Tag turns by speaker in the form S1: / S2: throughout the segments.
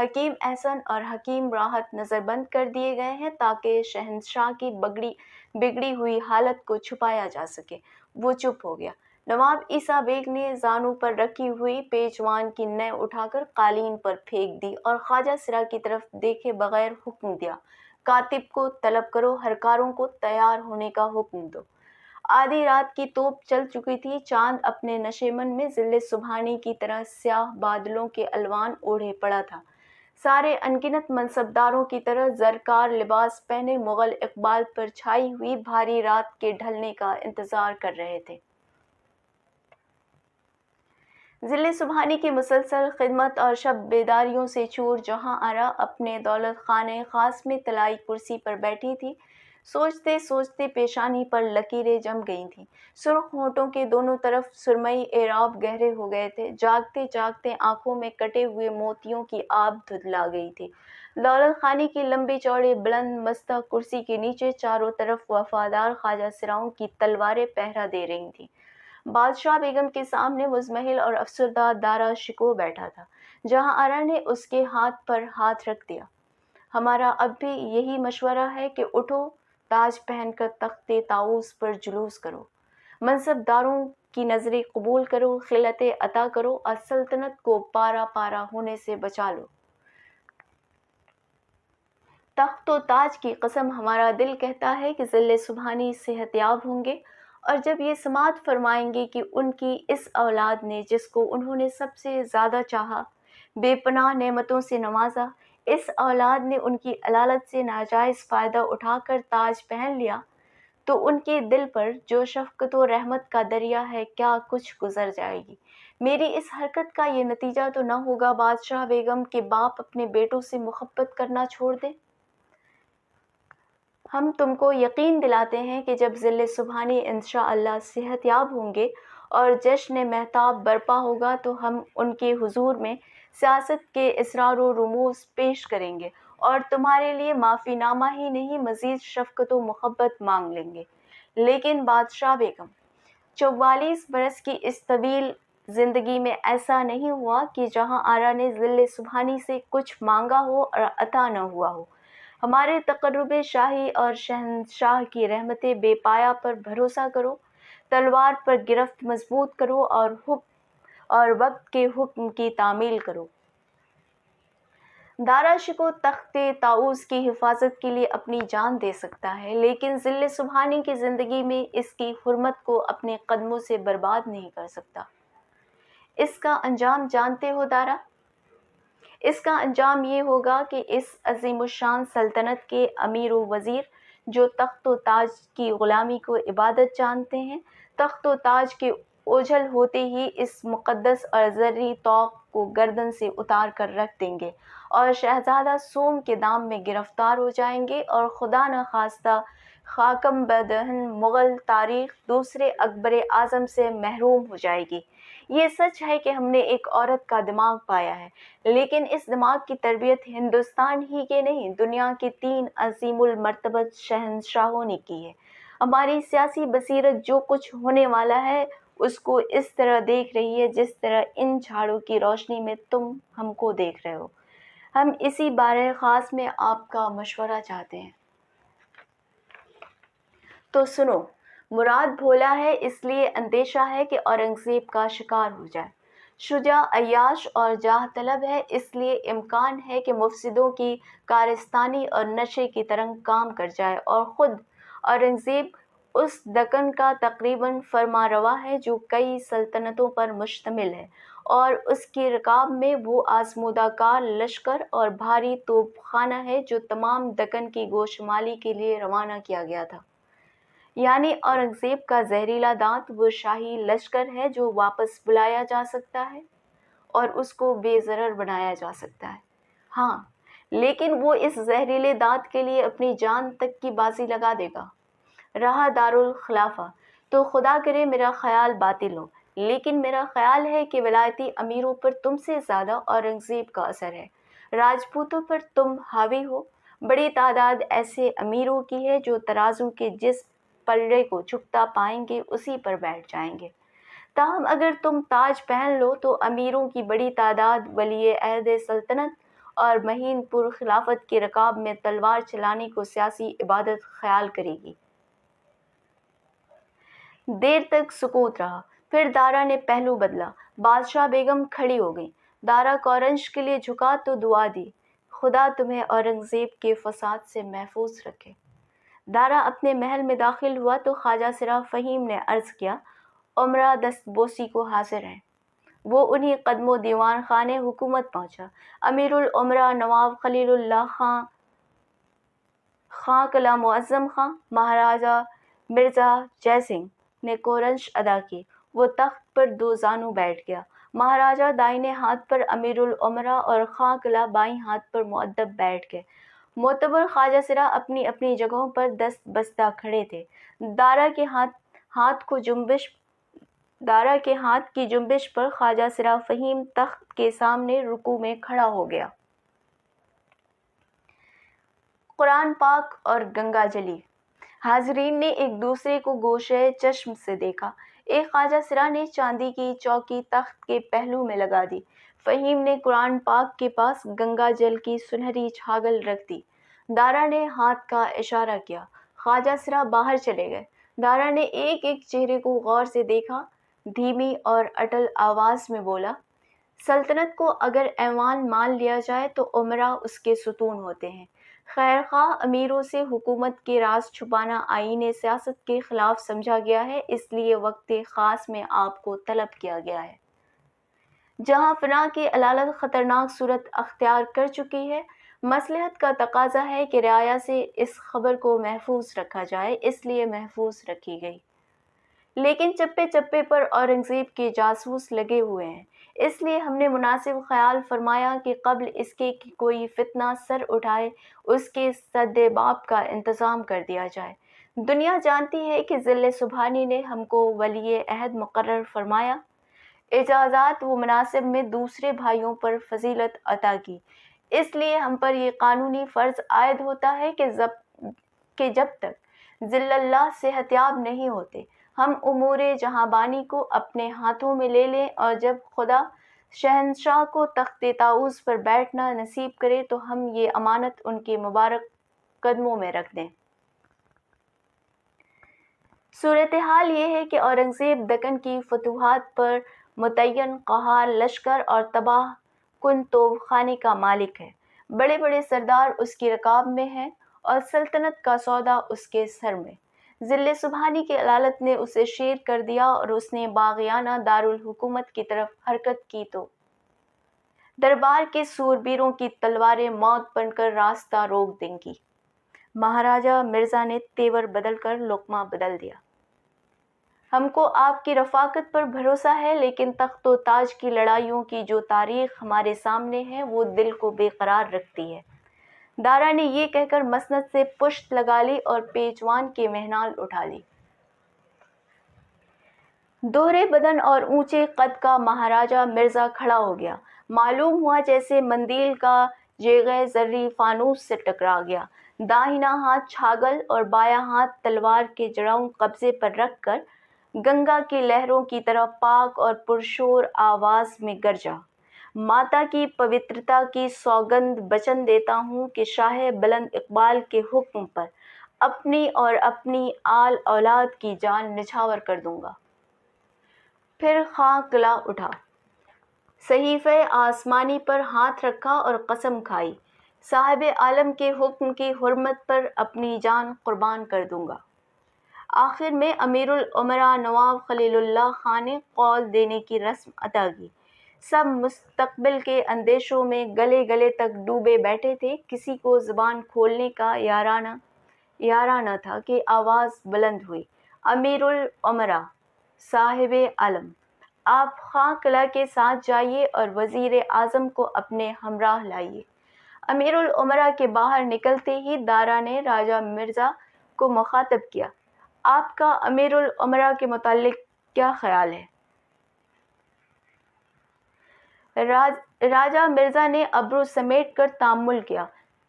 S1: حکیم احسن اور حکیم راحت نظر بند کر دیے گئے ہیں تاکہ شہنشاہ کی بگڑی ہوئی حالت کو چھپایا جا سکے۔ وہ چپ ہو گیا۔ نواب عیسیٰ بیگ نے زانوں پر رکھی ہوئی پیچوان کی نیں اٹھا کر قالین پر پھینک دی اور خواجہ سرا کی طرف دیکھے بغیر حکم دیا، کاتب کو طلب کرو، ہرکاروں کو تیار ہونے کا حکم دو۔ آدھی رات کی توپ چل چکی تھی۔ چاند اپنے نشیمن میں ذل سبحانی کی طرح سیاہ بادلوں کے الوان اوڑھے پڑا تھا۔ سارے انگنت منصبداروں کی طرح زرکار لباس پہنے مغل اقبال پر چھائی ہوئی بھاری رات کے ڈھلنے کا انتظار کر رہے تھے۔ ذل سبحانی کی مسلسل خدمت اور شب بیداریوں سے چور جہاں آرا اپنے دولت خانے خاص میں طلائی کرسی پر بیٹھی تھی۔ سوچتے سوچتے پیشانی پر لکیریں جم گئی تھیں۔ سرخ ہونٹوں کے دونوں طرف سرمئی اعراب گہرے ہو گئے تھے۔ جاگتے جاگتے آنکھوں میں کٹے ہوئے موتیوں کی آب دھندلا گئی تھی۔ دولت خانے کی لمبی چوڑی بلند مستہ کرسی کے نیچے چاروں طرف وفادار خواجہ سراؤں کی تلواریں پہرا دے رہی تھیں۔ بادشاہ بیگم کے سامنے مزمحل اور افسردہ دارا شکوہ بیٹھا تھا۔ جہاں آرا نے اس کے ہاتھ پر ہاتھ رکھ دیا۔ ہمارا اب بھی یہی مشورہ ہے کہ اٹھو، تاج پہن کر تخت طاؤس پر جلوس کرو، منصب داروں کی نظریں قبول کرو، خلعتیں عطا کرو اور سلطنت کو پارا پارا ہونے سے بچا لو۔ تخت و تاج کی قسم ہمارا دل کہتا ہے کہ ذل سبحانی صحت یاب ہوں گے، اور جب یہ سماعت فرمائیں گے کہ ان کی اس اولاد نے جس کو انہوں نے سب سے زیادہ چاہا، بے پناہ نعمتوں سے نوازا، اس اولاد نے ان کی علالت سے ناجائز فائدہ اٹھا کر تاج پہن لیا، تو ان کے دل پر جو شفقت و رحمت کا دریا ہے کیا کچھ گزر جائے گی۔ میری اس حرکت کا یہ نتیجہ تو نہ ہوگا بادشاہ بیگم کہ باپ اپنے بیٹوں سے محبت کرنا چھوڑ دیں۔ ہم تم کو یقین دلاتے ہیں کہ جب ذل سبحانی انشاءاللہ صحت یاب ہوں گے اور جشن مہتاب برپا ہوگا تو ہم ان کے حضور میں سیاست کے اسرار و رموز پیش کریں گے اور تمہارے لیے معافی نامہ ہی نہیں مزید شفقت و محبت مانگ لیں گے۔ لیکن بادشاہ بیگم، 44 برس کی اس طویل زندگی میں ایسا نہیں ہوا کہ جہاں آرا نے ذل سبحانی سے کچھ مانگا ہو اور عطا نہ ہوا ہو۔ ہمارے تقرب شاہی اور شہنشاہ کی رحمت بے پایا پر بھروسہ کرو، تلوار پر گرفت مضبوط کرو اور وقت کے حکم کی تعمیل کرو۔ دارا شکوہ تخت طاؤس کی حفاظت کے لیے اپنی جان دے سکتا ہے، لیکن ذل سبحانی کی زندگی میں اس کی حرمت کو اپنے قدموں سے برباد نہیں کر سکتا۔ اس کا انجام جانتے ہو دارا؟ اس کا انجام یہ ہوگا کہ اس عظیم الشان سلطنت کے امیر و وزیر جو تخت و تاج کی غلامی کو عبادت جانتے ہیں، تخت و تاج کے اوجھل ہوتے ہی اس مقدس اور زرعی طوق کو گردن سے اتار کر رکھ دیں گے اور شہزادہ سوم کے دام میں گرفتار ہو جائیں گے، اور خدا نخواستہ خاکم بدہن مغل تاریخ دوسرے اکبر اعظم سے محروم ہو جائے گی۔ یہ سچ ہے کہ ہم نے ایک عورت کا دماغ پایا ہے، لیکن اس دماغ کی تربیت ہندوستان ہی کے نہیں، دنیا کے 3 عظیم المرتبت شہنشاہوں نے کی ہے۔ ہماری سیاسی بصیرت جو کچھ ہونے والا ہے اس کو اس طرح دیکھ رہی ہے جس طرح ان جھاڑوں کی روشنی میں تم ہم کو دیکھ رہے ہو۔ ہم اسی بارے خاص میں آپ کا مشورہ چاہتے ہیں۔ تو سنو، مراد بھولا ہے، اس لیے اندیشہ ہے کہ اورنگزیب کا شکار ہو جائے۔ شجاع، عیاش اور جاہ طلب ہے، اس لیے امکان ہے کہ مفسدوں کی کارستانی اور نشے کی طرح کام کر جائے، اور خود اورنگزیب اس دکن کا تقریباً فرما روا ہے جو کئی سلطنتوں پر مشتمل ہے، اور اس کی رکاب میں وہ آزمودہ کار لشکر اور بھاری توپ خانہ ہے جو تمام دکن کی گوشمالی کے لیے روانہ کیا گیا تھا۔ یعنی اورنگزیب کا زہریلا دانت وہ شاہی لشکر ہے جو واپس بلایا جا سکتا ہے اور اس کو بے ضرر بنایا جا سکتا ہے۔ ہاں، لیکن وہ اس زہریلے دانت کے لیے اپنی جان تک کی بازی لگا دے گا۔ رہا دارالخلافہ، تو خدا کرے میرا خیال باطل ہو، لیکن میرا خیال ہے کہ ولایتی امیروں پر تم سے زیادہ اورنگزیب کا اثر ہے۔ راجپوتوں پر تم حاوی ہو، بڑی تعداد ایسے امیروں کی ہے جو ترازو کے جس پلڑے کو جھکتا پائیں گے اسی پر بیٹھ جائیں گے۔ تاہم اگر تم تاج پہن لو تو امیروں کی بڑی تعداد ولی عہد سلطنت اور مہین پر خلافت کے رکاب میں تلوار چلانے کو سیاسی عبادت خیال کرے گی۔ دیر تک سکوت رہا، پھر دارا نے پہلو بدلا۔ بادشاہ بیگم کھڑی ہو گئیں۔ دارا کورنش کے لیے جھکا تو دعا دی، خدا تمہیں اورنگزیب کے فساد سے محفوظ رکھے۔ دارا اپنے محل میں داخل ہوا تو خواجہ سرا فہیم نے عرض کیا، امرا دست بوسی کو حاضر ہیں۔ وہ انہی قدموں دیوان خانے حکومت پہنچا۔ امیر الامراء نواب خلیل اللہ خاں قلعہ معظم خاں مہاراجہ مرزا جے سنگھ نے کورنش ادا کی۔ وہ تخت پر دو زانو بیٹھ گیا۔ مہاراجہ دائیں ہاتھ پر امیر الامراء اور خاں قلعہ بائیں ہاتھ پر مؤدب بیٹھ گئے۔ معتبر خواجہ سرا اپنی اپنی جگہوں پر دست بستہ کھڑے تھے۔ دارا کے ہاتھ کی جنبش پر خواجہ سرا فہیم تخت کے سامنے رکوع میں کھڑا ہو گیا۔ قرآن پاک اور گنگا جلی۔ حاضرین نے ایک دوسرے کو گوشۂ چشم سے دیکھا۔ ایک خواجہ سرا نے چاندی کی چوکی تخت کے پہلو میں لگا دی۔ فہیم نے قرآن پاک کے پاس گنگا جل کی سنہری چھاگل رکھ دی۔ دارا نے ہاتھ کا اشارہ کیا۔ خواجہ سرا باہر چلے گئے۔ دارا نے ایک ایک چہرے کو غور سے دیکھا، دھیمی اور اٹل آواز میں بولا، سلطنت کو اگر ایوان مان لیا جائے تو امراء اس کے ستون ہوتے ہیں۔ خیر خواہ امیروں سے حکومت کے راز چھپانا آئین سیاست کے خلاف سمجھا گیا ہے، اس لیے وقت خاص میں آپ کو طلب کیا گیا ہے۔ جہاں فنا کی علالت خطرناک صورت اختیار کر چکی ہے، مصلحت کا تقاضا ہے کہ رعایا سے اس خبر کو محفوظ رکھا جائے، اس لیے محفوظ رکھی گئی۔ لیکن چپے چپے پر اورنگزیب کے جاسوس لگے ہوئے ہیں، اس لیے ہم نے مناسب خیال فرمایا کہ قبل اس کے کہ کوئی فتنہ سر اٹھائے، اس کے سد باب کا انتظام کر دیا جائے۔ دنیا جانتی ہے کہ ذل سبحانی نے ہم کو ولی عہد مقرر فرمایا، اجازات و مناصب میں دوسرے بھائیوں پر فضیلت عطا کی، اس لیے ہم پر یہ قانونی فرض عائد ہوتا ہے کہ جب تک ذل اللہ صحت یاب نہیں ہوتے، ہم امور جہاں بانی کو اپنے ہاتھوں میں لے لیں، اور جب خدا شہنشاہ کو تخت طاؤس پر بیٹھنا نصیب کرے تو ہم یہ امانت ان کے مبارک قدموں میں رکھ دیں۔ صورتحال یہ ہے کہ اورنگزیب دکن کی فتوحات پر متعین قہار لشکر اور تباہ کن توپ خانے کا مالک ہے۔ بڑے بڑے سردار اس کی رکاب میں ہیں اور سلطنت کا سودا اس کے سر میں۔ ذل سبحانی کی علالت نے اسے شیر کر دیا اور اس نے باغیانہ دارالحکومت کی طرف حرکت کی تو دربار کے سوربیروں کی تلواریں موت بن کر راستہ روک دیں گی۔ مہاراجہ مرزا نے تیور بدل کر لقمہ بدل دیا۔ ہم کو آپ کی رفاقت پر بھروسہ ہے، لیکن تخت و تاج کی لڑائیوں کی جو تاریخ ہمارے سامنے ہے وہ دل کو بے قرار رکھتی ہے۔ دارا نے یہ کہہ کر مسند سے پشت لگا لی اور پیچوان کے مہنال اٹھا لی۔ دوہرے بدن اور اونچے قد کا مہاراجہ مرزا کھڑا ہو گیا، معلوم ہوا جیسے مندیل کا جیغ زرعی فانوس سے ٹکرا گیا۔ داہنا ہاتھ چھاگل اور بایاں ہاتھ تلوار کے جڑاؤں قبضے پر رکھ کر گنگا کی لہروں کی طرح پاک اور پرشور آواز میں گرجا، ماتا کی پوترتا کی سوگند بچن دیتا ہوں کہ شاہ بلند اقبال کے حکم پر اپنی اور اپنی آل اولاد کی جان نچھاور کر دوں گا۔ پھر خاں قلعہ اٹھا، صحیفہ آسمانی پر ہاتھ رکھا اور قسم کھائی، صاحب عالم کے حکم کی حرمت پر اپنی جان قربان کر دوں گا۔ آخر میں امیر الامراء نواب خلیل اللہ خاں نے قول دینے کی رسم ادا کی۔ سب مستقبل کے اندیشوں میں گلے گلے تک ڈوبے بیٹھے تھے، کسی کو زبان کھولنے کا یارہ نہ تھا کہ آواز بلند ہوئی، امیر الامراء، صاحب عالم، آپ خاں قلعہ کے ساتھ جائیے اور وزیر اعظم کو اپنے ہمراہ لائیے۔ امیر الامراء کے باہر نکلتے ہی دارا نے راجہ مرزا کو مخاطب کیا، آپ کا امیر الامراء کے متعلق کیا خیال ہے؟ راجہ مرزا نے ابرو سمیٹ کر تأمل کیا،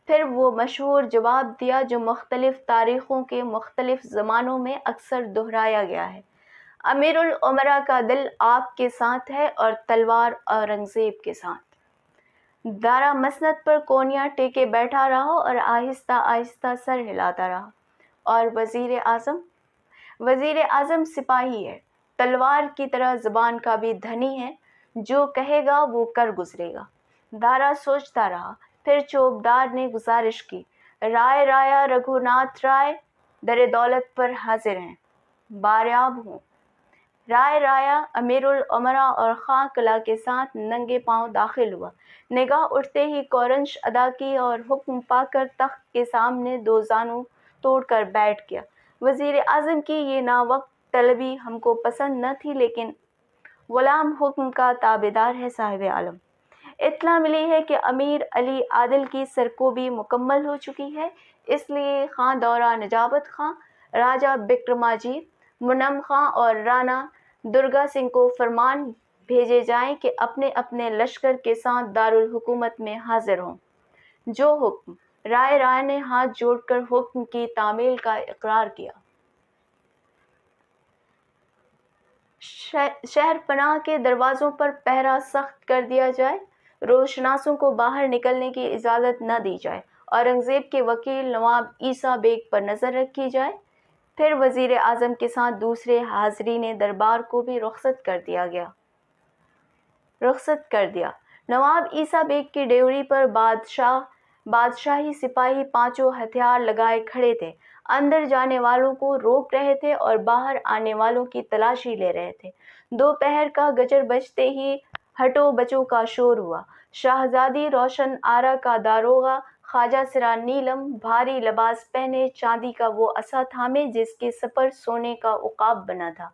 S1: پھر وہ مشہور جواب دیا جو مختلف تاریخوں کے مختلف زمانوں میں اکثر دہرایا گیا ہے، امیر الامراء کا دل آپ کے ساتھ ہے اور تلوار اورنگزیب کے ساتھ۔ دارا مسند پر کونیاں ٹیکے بیٹھا رہا اور آہستہ آہستہ سر ہلاتا رہا۔ اور وزیر اعظم سپاہی ہے، تلوار کی طرح زبان کا بھی دھنی ہے، جو کہے گا وہ کر گزرے گا۔ دارا سوچتا رہا، پھر چوبدار نے گزارش کی، رائے رایا رگھو ناتھ رائے در دولت پر حاضر ہیں، باریاب ہوں۔ رائے رایا امیر الامراء اور خاں قلعہ کے ساتھ ننگے پاؤں داخل ہوا۔ نگاہ اٹھتے ہی کورنش ادا کی اور حکم پا کر تخت کے سامنے دو زانو توڑ کر بیٹھ گیا۔ وزیر اعظم کی یہ ناوقت طلبی ہم کو پسند نہ تھی، لیکن غلام حکم کا تابعدار ہے صاحب عالم۔ اطلاع ملی ہے کہ امیر علی عادل کی سرکوبی مکمل ہو چکی ہے، اس لیے خاں دورہ نجابت خاں، راجہ بکرماجیت، منم خاں اور رانا درگا سنگھ کو فرمان بھیجے جائیں کہ اپنے اپنے لشکر کے ساتھ دارالحکومت میں حاضر ہوں۔ جو حکم۔ رائے رایا نے ہاتھ جوڑ کر حکم کی تعمیل کا اقرار کیا۔ شہر پناہ کے دروازوں پر پہرا سخت کر دیا جائے، روشناسوں کو باہر نکلنے کی اجازت نہ دی جائے، اورنگزیب کے وکیل نواب عیسیٰ بیگ پر نظر رکھی جائے۔ پھر وزیر اعظم کے ساتھ دوسرے حاضرین دربار کو بھی رخصت کر دیا۔ نواب عیسیٰ بیگ کی ڈیوری پر بادشاہی سپاہی پانچوں ہتھیار لگائے کھڑے تھے، اندر جانے والوں کو روک رہے تھے اور باہر آنے والوں کی تلاشی لے رہے تھے۔ دوپہر کا گجر بجتے ہی ہٹو بچو کا شور ہوا۔ شہزادی روشن آرا کا داروغہ خواجہ سرا نیلم بھاری لباس پہنے، چاندی کا وہ عصا تھامے جس کے سپر سونے کا عقاب بنا تھا،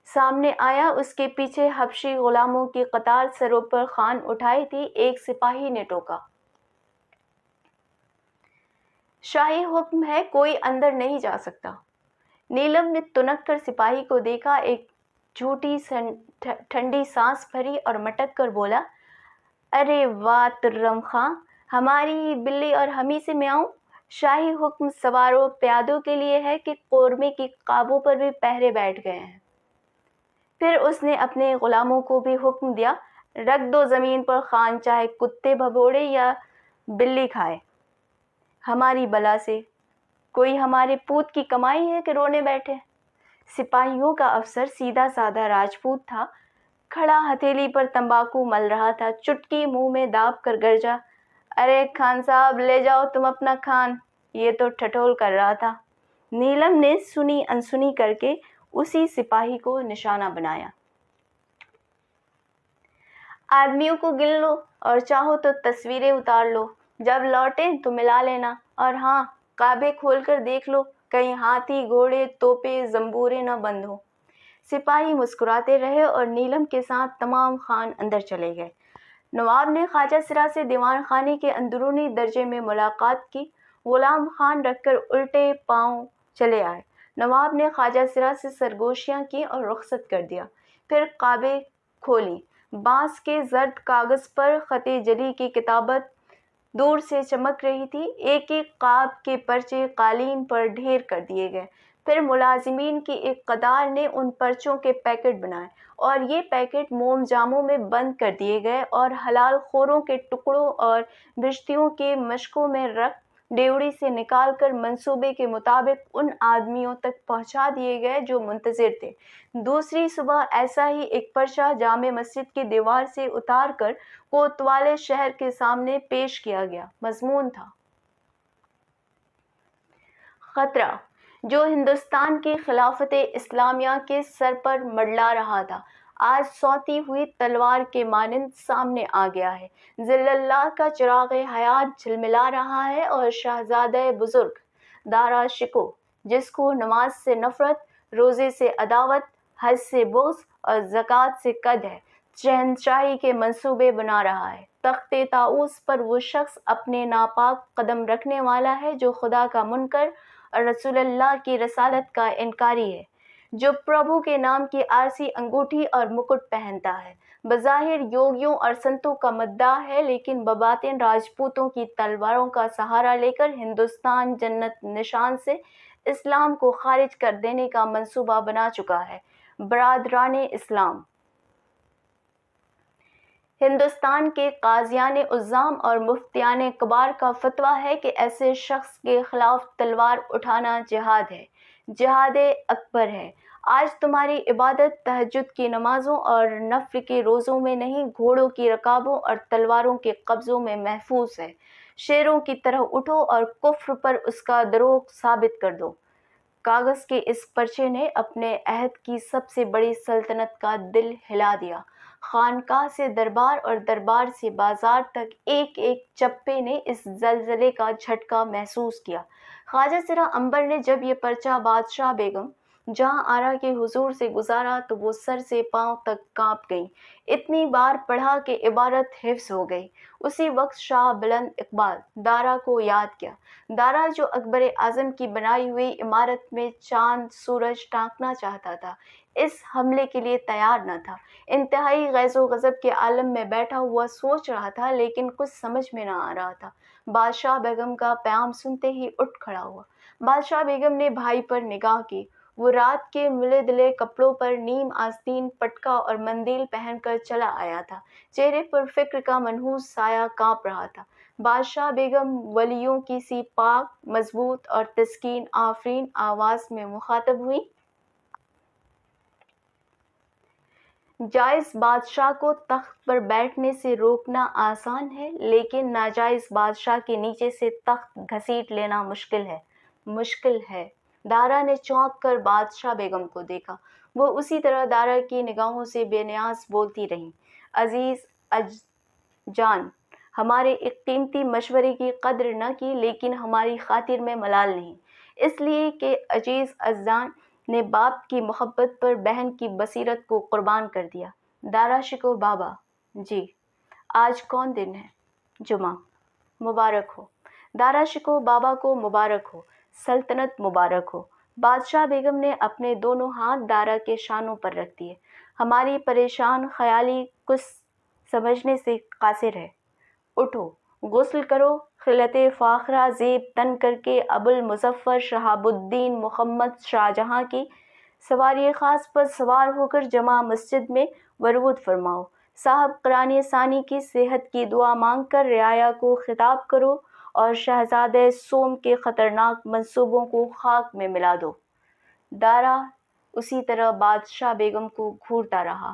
S1: سامنے آیا۔ اس کے پیچھے حبشی غلاموں کی قطار سروں پر خوان اٹھائی تھی۔ ایک سپاہی نے ٹوکا، شاہی حکم ہے، کوئی اندر نہیں جا سکتا۔ نیلم نے تنک کر سپاہی کو دیکھا، ایک جھوٹی ٹھنڈی سانس بھری اور مٹک کر بولا، ارے واہ ترم خاں، ہماری بلی اور ہمی سے میں آؤں؟ شاہی حکم سواروں پیادوں کے لیے ہے کہ قورمے کی قابوں پر بھی پہرے بیٹھ گئے ہیں؟ پھر اس نے اپنے غلاموں کو بھی حکم دیا، رکھ دو زمین پر خوان، چاہے کتے بھگوڑے یا بلی کھائے، ہماری بلا سے کوئی ہمارے پوت کی کمائی ہے کہ رونے بیٹھے؟ سپاہیوں کا افسر سیدھا سادہ راجپوت تھا، کھڑا ہتھیلی پر تمباکو مل رہا تھا، چٹکی منہ میں داب کر گرجا، ارے خان صاحب لے جاؤ تم اپنا خان، یہ تو ٹھٹول کر رہا تھا۔ نیلم نے سنی انسنی کر کے اسی سپاہی کو نشانہ بنایا۔ آدمیوں کو گن لو اور چاہو تو تصویریں اتار لو، جب لوٹیں تو ملا لینا، اور ہاں کعبے کھول کر دیکھ لو کہیں ہاتھی گھوڑے توپے زنبوریں نہ بند ہوں۔ سپاہی مسکراتے رہے اور نیلم کے ساتھ تمام خوان اندر چلے گئے۔ نواب نے خواجہ سرا سے دیوان خانے کے اندرونی درجے میں ملاقات کی، غلام خوان رکھ کر الٹے پاؤں چلے آئے۔ نواب نے خواجہ سرا سے سرگوشیاں کی اور رخصت کر دیا، پھر قابیں کھولیں۔ بانس کے زرد کاغذ پر خط جلی کی کتابت دور سے چمک رہی تھی، ایک ایک قاب کے پرچے قالین پر ڈھیر کر دیے گئے۔ پھر ملازمین کی ایک قطار نے ان پرچوں کے پیکٹ بنائے اور یہ پیکٹ موم جاموں میں بند کر دیے گئے اور حلال خوروں کے ٹکڑوں اور بشتیوں کے مشکوں میں رکھ ڈیوڑی سے نکال کر منصوبے کے مطابق ان آدمیوں تک پہنچا دیے گئے جو منتظر تھے۔ دوسری صبح ایسا ہی ایک پرچہ جامع مسجد کی دیوار سے اتار کر کوتوالے شہر کے سامنے پیش کیا گیا۔ مضمون تھا، خطرہ جو ہندوستان کی خلافت اسلامیہ کے سر پر منڈلا رہا تھا، آج سوتی ہوئی تلوار کے مانند سامنے آ گیا ہے۔ ذل اللہ کا چراغ حیات جھلملا رہا ہے اور شہزادہ بزرگ دارا شکوہ، جس کو نماز سے نفرت، روزے سے عداوت، حج سے بغض اور زکوٰۃ سے قد ہے، شہنشاہی کے منصوبے بنا رہا ہے۔ تخت طاؤس پر وہ شخص اپنے ناپاک قدم رکھنے والا ہے جو خدا کا منکر اور رسول اللہ کی رسالت کا انکاری ہے، جو پربھو کے نام کی عارضی انگوٹھی اور مکٹ پہنتا ہے، بظاہر یوگیوں اور سنتوں کا مداح ہے، لیکن بباطن راجپوتوں کی تلواروں کا سہارا لے کر ہندوستان جنت نشان سے اسلام کو خارج کر دینے کا منصوبہ بنا چکا ہے۔ برادران اسلام، ہندوستان کے قاضیان عظام اور مفتیان کبار کا فتویٰ ہے کہ ایسے شخص کے خلاف تلوار اٹھانا جہاد ہے، جہاد اکبر ہے۔ آج تمہاری عبادت تہجد کی نمازوں اور نفل کے روزوں میں نہیں، گھوڑوں کی رکابوں اور تلواروں کے قبضوں میں محفوظ ہے۔ شیروں کی طرح اٹھو اور کفر پر اس کا دروغ ثابت کر دو۔ کاغذ کے اس پرچے نے اپنے عہد کی سب سے بڑی سلطنت کا دل ہلا دیا۔ خانقاہ سے دربار اور دربار سے بازار تک ایک ایک چپے نے اس زلزلے کا جھٹکا محسوس کیا۔ خواجہ سرا عنبر نے جب یہ پرچہ بادشاہ بیگم جہاں آرا کے حضور سے گزارا تو وہ سر سے پاؤں تک کانپ گئیں۔ اتنی بار پڑھا کہ عبارت حفظ ہو گئی۔ اسی وقت شاہ بلند اقبال دارا کو یاد کیا، دارا جو اکبر اعظم کی بنائی ہوئی عمارت میں چاند سورج ٹانکنا چاہتا تھا، اس حملے کے لیے تیار نہ تھا۔ انتہائی غیظ و غضب کے عالم میں بیٹھا ہوا سوچ رہا تھا، لیکن کچھ سمجھ میں نہ آ رہا تھا۔ بادشاہ بیگم کا پیام سنتے ہی اٹھ کھڑا ہوا۔ بادشاہ بیگم نے بھائی پر نگاہ کی۔ وہ رات کے ملے دلے کپڑوں پر نیم آستین پٹکا اور مندیل پہن کر چلا آیا تھا۔ چہرے پر فکر کا منحوس سایہ کانپ رہا تھا۔ بادشاہ بیگم ولیوں کی سی پاک، مضبوط اور تسکین آفرین آواز میں مخاطب ہوئی۔ جائز بادشاہ کو تخت پر بیٹھنے سے روکنا آسان ہے، لیکن ناجائز بادشاہ کے نیچے سے تخت گھسیٹ لینا مشکل ہے۔ دارا نے چونک کر بادشاہ بیگم کو دیکھا۔ وہ اسی طرح دارا کی نگاہوں سے بے نیاز بولتی رہیں۔ عزیز جان، ہمارے ایک قیمتی مشورے کی قدر نہ کی، لیکن ہماری خاطر میں ملال نہیں، اس لیے کہ عزیز جان نے باپ کی محبت پر بہن کی بصیرت کو قربان کر دیا۔ دارا شکوہ بابا: جی، آج کون دن ہے؟ جمعہ۔ مبارک ہو۔ دارا شکوہ بابا کو مبارک ہو، سلطنت مبارک ہو۔ بادشاہ بیگم نے اپنے دونوں ہاتھ دارا کے شانوں پر رکھ دیے۔ ہماری پریشان خیالی کچھ سمجھنے سے قاصر ہے۔ اٹھو، غسل کرو، خلعت فاخرہ زیب تن کر کے ابوالمظفر شہاب الدین محمد شاہ جہاں کی سواری خاص پر سوار ہو کر جامع مسجد میں ورود فرماؤ۔ صاحب قرآن ثانی کی صحت کی دعا مانگ کر رعایا کو خطاب کرو اور شہزادہ سوم کے خطرناک منصوبوں کو خاک میں ملا دو۔ دارا اسی طرح بادشاہ بیگم کو گھورتا رہا۔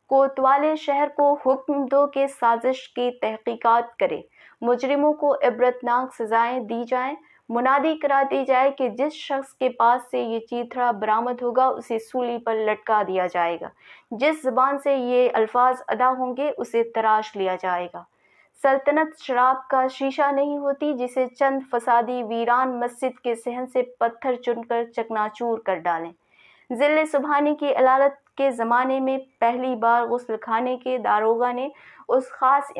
S1: کوتوال شہر کو حکم دو کہ سازش کی تحقیقات کرے، مجرموں کو عبرتناک سزائیں دی جائیں، منادی کرا دی جائے کہ جس شخص کے پاس سے یہ چیتھڑا برآمد ہوگا اسے سولی پر لٹکا دیا جائے گا، جس زبان سے یہ الفاظ ادا ہوں گے اسے تراش لیا جائے گا۔ سلطنت شراب کا شیشہ نہیں ہوتی جسے چند فسادی ویران مسجد کے صحن سے پتھر چن کر چکناچور کر ڈالیں۔ ذل سبحانی کی علالت کے زمانے میں پہلی بار غسل خانے کے داروغہ نے اس خاص